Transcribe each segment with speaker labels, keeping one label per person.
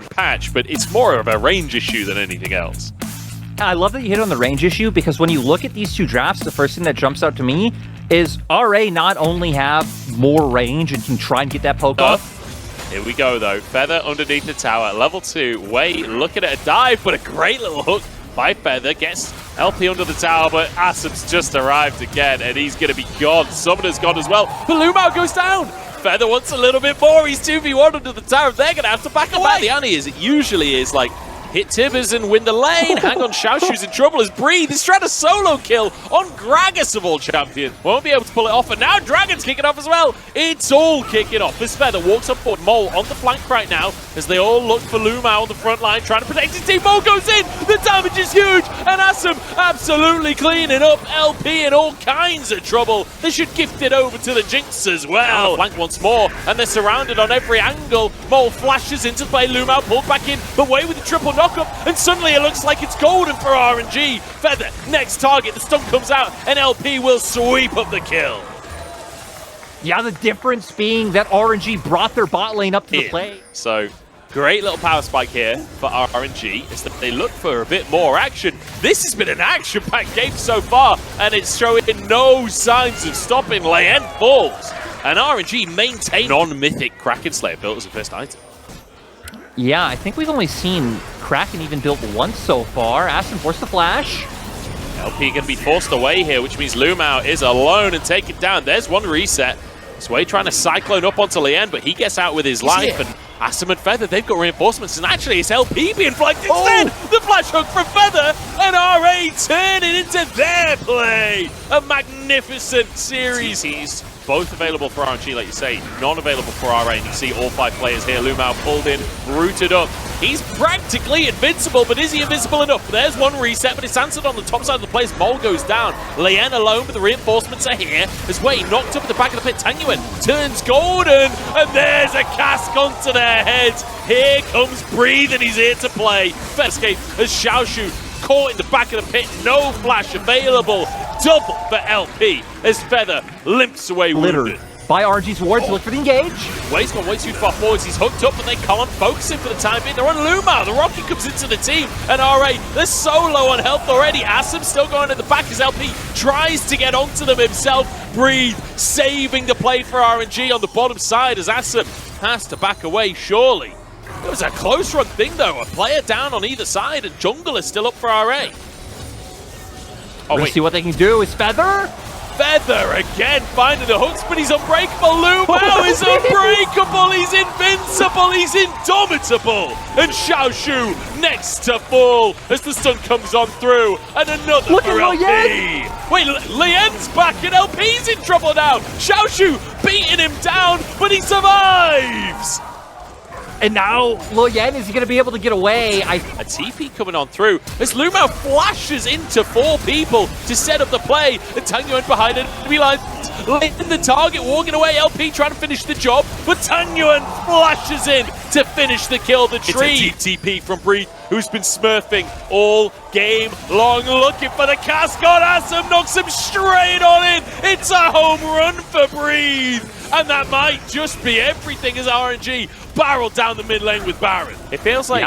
Speaker 1: patch, but it's more of a range issue than anything else.
Speaker 2: I love that you hit on the range issue, because when you look at these two drafts, the first thing that jumps out to me is RA not only have more range and can try and get that poke off.
Speaker 1: Here we go, though. Feather underneath the tower. Level 2. Wei looking at a dive, but a great little hook by Feather. Gets LP under the tower, but Asim's just arrived again, and he's going to be gone. Summoner's gone as well, but Lumao goes down. Feather wants a little bit more. He's 2v1 under the tower. They're going to have to back away. The Annie is, it usually is like, hit Tibbers and win the lane. Hang on, Xiaoshu's in trouble as Breathe is trying to solo kill on Gragas of all champions. Won't be able to pull it off, and now Dragon's kicking off as well. It's all kicking off. This Feather walks up forward. Mole on the flank right now as they all look for Lumao on the front line, trying to protect his team. Mole goes in. The damage is huge, and Asim absolutely cleaning up LP in all kinds of trouble. They should gift it over to the Jinx as well. Flank once more, and they're surrounded on every angle. Mole flashes into play. Lumao pulled back in, but Wei with the triple knock up, and suddenly it looks like it's golden for RNG. Feather, next target, the stun comes out, and LP will sweep up the kill.
Speaker 2: Yeah, the difference being that RNG brought their bot lane up to the play.
Speaker 1: So, great little power spike here for RNG, is that they look for a bit more action. This has been an action-packed game so far, and it's showing no signs of stopping. Leyen falls, and RNG maintain non-mythic Kraken Slayer built as a first item.
Speaker 2: Yeah, I think we've only seen Kraken even built once so far. Aston forced the flash.
Speaker 1: LP going to be forced away here, which means Lumao is alone and taken down. There's one reset. Sway trying to cyclone up onto Lien, but he gets out with his life. And Asim and Feather, they've got reinforcements. And actually, it's LP being flanked instead. The flash hook from Feather, and RA turning into their play. A magnificent series. He's both available for RNG, like you say, non-available for RA, and you see all 5 players here. Lumao pulled in, rooted up. He's practically invincible, but is he invincible enough? There's one reset, but it's answered on the top side of the place. Mole goes down. Leyen alone, but the reinforcements are here. As Wei knocked up at the back of the pit. Tanguyen turns golden, and there's a cask onto their heads. Here comes Breathe, and he's here to play. First escape as Xiaoshu caught in the back of the pit. No flash available. Double for LP as Feather limps away wounded.
Speaker 2: By RNG's wards, look for the engage.
Speaker 1: Wei's gone way too far forwards. He's hooked up, but they can't focus him for the time being. They're on Lumao. The Rocket comes into the team, and RA, they're so low on health already. Asim still going at the back as LP tries to get onto them himself. Breathe, saving the play for RNG on the bottom side as Asim has to back away, surely. It was a close run thing, though. A player down on either side, and Jungle is still up for RA.
Speaker 2: Oh, wait. See what they can do. Is Feather?
Speaker 1: Feather again finding the hooks, but he's unbreakable. Lumao is unbreakable. He's invincible. He's indomitable. And Xiaoshu next to fall as the stun comes on through. And another
Speaker 2: look
Speaker 1: for LP. Wait, Lien's back and LP's in trouble now. Xiaoshu beating him down, but he survives.
Speaker 2: And now, Lien, is he going to be able to get away? A
Speaker 1: TP coming on through as Lumao flashes into 4 people to set up the play. And Tanguyen behind it. We like in the target, walking away. LP trying to finish the job, but Tanguyen flashes in to finish the kill. The tree. It's a deep TP from Breathe, who's been smurfing all game long, looking for the cast. God, Asim knocks him straight on in. It's a home run for Breathe. And that might just be everything as RNG barrel down the mid lane with Baron. It feels like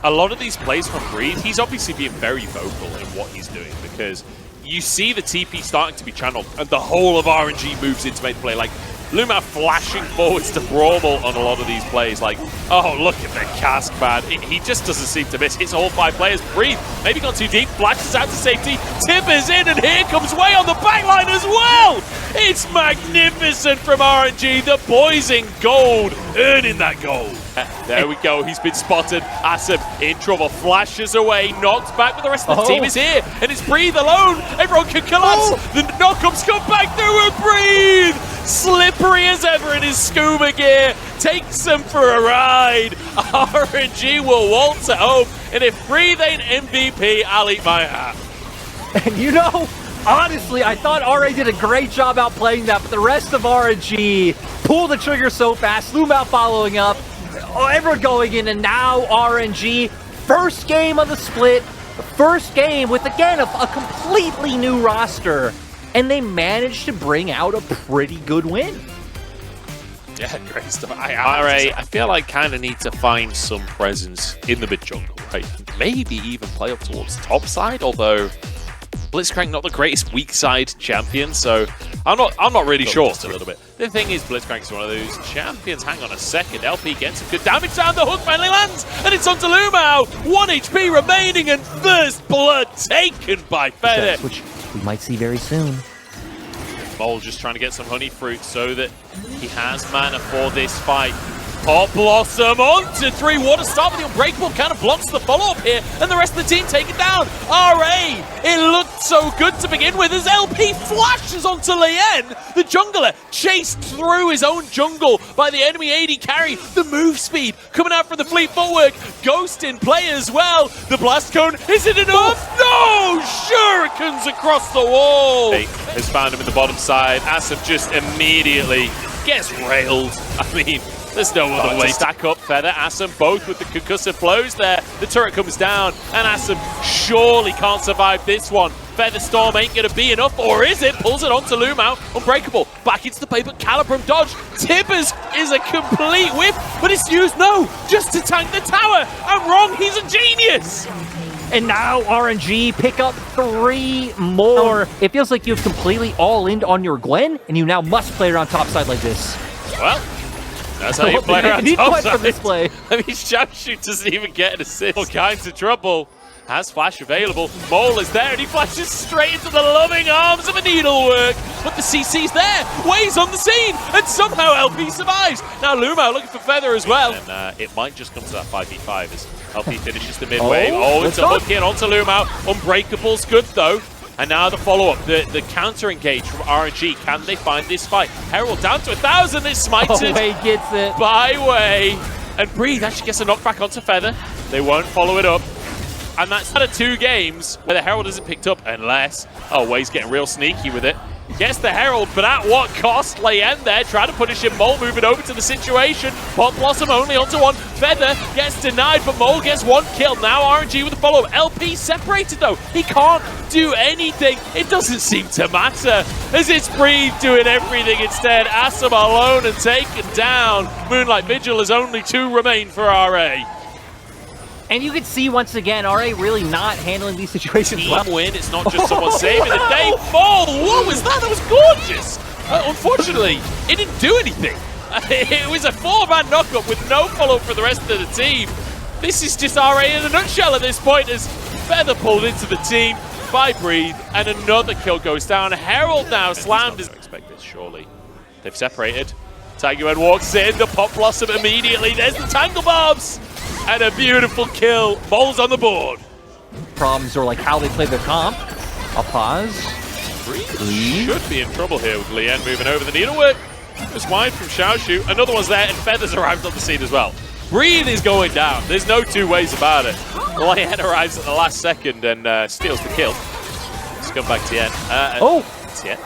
Speaker 1: a lot of these plays from Breathe, he's obviously being very vocal in what he's doing, because you see the TP starting to be channeled and the whole of RNG moves in to make the play. Like Lumao flashing forwards to Brawble on a lot of these plays. Like, oh, look at the cask, man. He just doesn't seem to miss. Hits all 5 players. Breathe. Maybe gone too deep. Flashes out to safety. Tip is in, and here comes Wei on the backline as well. It's magnificent from RNG. The boys in gold, earning that gold. There we go. He's been spotted. Asim in trouble. Flashes away. Knocked back, but the rest of the team is here. And it's Breathe alone. Everyone can collapse. The knockups come back through and Breathe, slippery as ever in his scuba gear, takes him for a ride. RNG will waltz it home. And if Breathe ain't MVP, I'll eat my hat.
Speaker 2: And you know, honestly, I thought RA did a great job outplaying that, but the rest of RNG pulled the trigger so fast. Lumao following up. Everyone going in, and now RNG, first game of the split, first game with, again, a completely new roster, and they managed to bring out a pretty good win.
Speaker 1: Yeah, great stuff. I feel like kind of need to find some presence in the mid jungle, right? Maybe even play up towards top side, although Blitzcrank not the greatest weak side champion, so I'm not really sure. Just a little bit. The thing is, Blitzcrank is one of those champions. Hang on a second, LP gets some good damage down. The hook finally lands, and it's onto Lumao. 1 HP remaining, and first blood taken by Feather,
Speaker 2: which we might see very soon.
Speaker 1: Mole just trying to get some honey fruit so that he has mana for this fight. Pop Blossom onto 3. What a start, but the Unbreakable kind of blocks the follow-up here, and the rest of the team take it down. RA, it looked so good to begin with as LP flashes onto Lien. The jungler chased through his own jungle by the enemy AD carry. The move speed coming out from the fleet footwork. Ghost in play as well. The blast cone, is it enough? No! Shurikens across the wall. Has found him in the bottom side. Asif just immediately gets railed. I mean, there's no other way to stack up Feather, Assam, both with the concussive blows there. The turret comes down, and Assam surely can't survive this one. Feather Storm ain't going to be enough, or is it? Pulls it onto Lumao. Unbreakable. Back into the play, but Calibrum dodge. Tibbers is a complete whiff, but it's used, no, just to tank the tower. I'm wrong, he's a genius.
Speaker 2: And now RNG pick up 3 more. It feels like you've completely all-in on your Gwen, and you now must play around topside like this.
Speaker 1: Well, that's how you play around topside.
Speaker 2: This play.
Speaker 1: I mean, Shamshoot doesn't even get an assist. All kinds of trouble. Has flash available. Mole is there, and he flashes straight into the loving arms of a needlework. But the CC's there. Wei's on the scene, and somehow LP survives. Now Lumao looking for Feather as well. And it might just come to that 5v5 as LP finishes the mid wave. Oh, it's a hook in onto Lumao. Unbreakable's good though. And now the follow-up, the counter-engage from RNG. Can they find this fight? Herald down to 1,000. It's smited
Speaker 2: Wei gets it
Speaker 1: by Wei. And Breathe actually gets a knockback onto Feather. They won't follow it up. And that's out of 2 games where the Herald isn't picked up unless... Oh, Wei's getting real sneaky with it. Gets the Herald, but at what cost? Lien there, trying to punish him. Mole moving over to the situation. Pop Blossom only onto 1. Feather gets denied, but Mole gets 1 kill. Now RNG with the follow-up. LP separated though. He can't do anything. It doesn't seem to matter as it's Breathe doing everything instead. Assam alone and taken down. Moonlight Vigil has only 2 remain for RA.
Speaker 2: And you can see once again, RA really not handling these situations well.
Speaker 1: Win, it's not just someone saving the day. Mole, what was that? That was gorgeous. Unfortunately, it didn't do anything. It was a 4-man knockup with no follow-up for the rest of the team. This is just RA in a nutshell at this point as Feather pulled into the team by Breathe, and another kill goes down. Herald now slammed. I expect this, surely. They've separated. Tanguan walks in, the Pop Blossom immediately. There's the Tangle Bobs! And a beautiful kill. Mole's on the board.
Speaker 2: Problems are like how they play their comp. I'll pause.
Speaker 1: Breathe should be in trouble here with Lien moving over the needlework. Just wide from Xiaoshu. Another one's there, and Feather's arrived on the scene as well. Breathe is going down. There's no 2 ways about it. Lien arrives at the last second and steals the kill. Let's come back to Tien. Tien.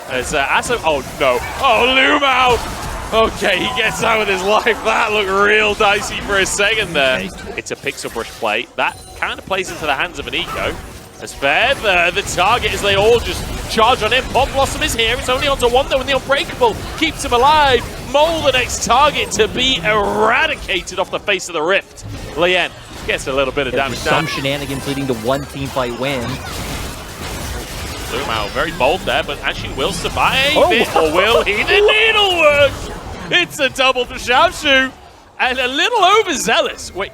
Speaker 1: As Assam. Oh no. Oh, Lumao! Okay, he gets out with his life. That looked real dicey for a second there. It's a pixel brush play. That kind of plays into the hands of an eco. As Feather, the target as they all just charge on him. Pop Blossom is here. It's only onto 1 though, and the Unbreakable keeps him alive. Mole, the next target to be eradicated off the face of the rift. Lien gets a little bit of damage down.
Speaker 2: Some shenanigans leading to 1 team fight win.
Speaker 1: Lumao very bold there, but actually will survive it, or will he? The needlework! It's a double for Xiaoshu, and a little overzealous. Wait,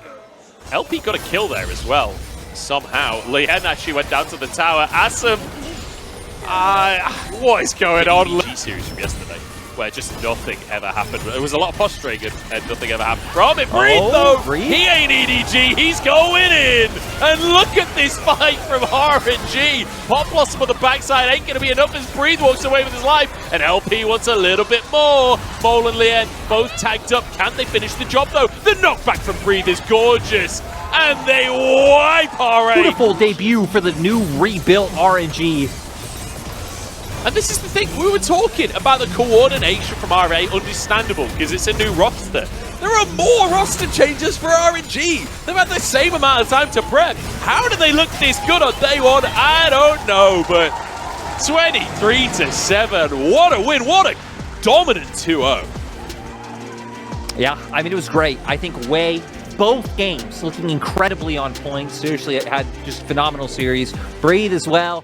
Speaker 1: LP got a kill there as well, somehow. Lien actually went down to the tower. Assam, what is going on? G-Series from yesterday, where just nothing ever happened. There was a lot of posturing and nothing ever happened from it. Breathe though, he ain't EDG, he's going in! And look at this fight from RNG. Pop Blossom on the backside ain't gonna be enough as Breathe walks away with his life, and LP wants a little bit more. Mole and Lien both tagged up. Can they finish the job though? The knockback from Breathe is gorgeous, and they wipe RA.
Speaker 2: Beautiful debut for the new rebuilt RNG.
Speaker 1: And this is the thing, we were talking about the coordination from RA, understandable, because it's a new roster. There are more roster changes for RNG. They've had the same amount of time to prep. How do they look this good on day 1? I don't know, but 23-7, what a win, what a dominant 2-0.
Speaker 2: Yeah, I mean, it was great. I think both games looking incredibly on point. Seriously, it had just phenomenal series. Breathe as well.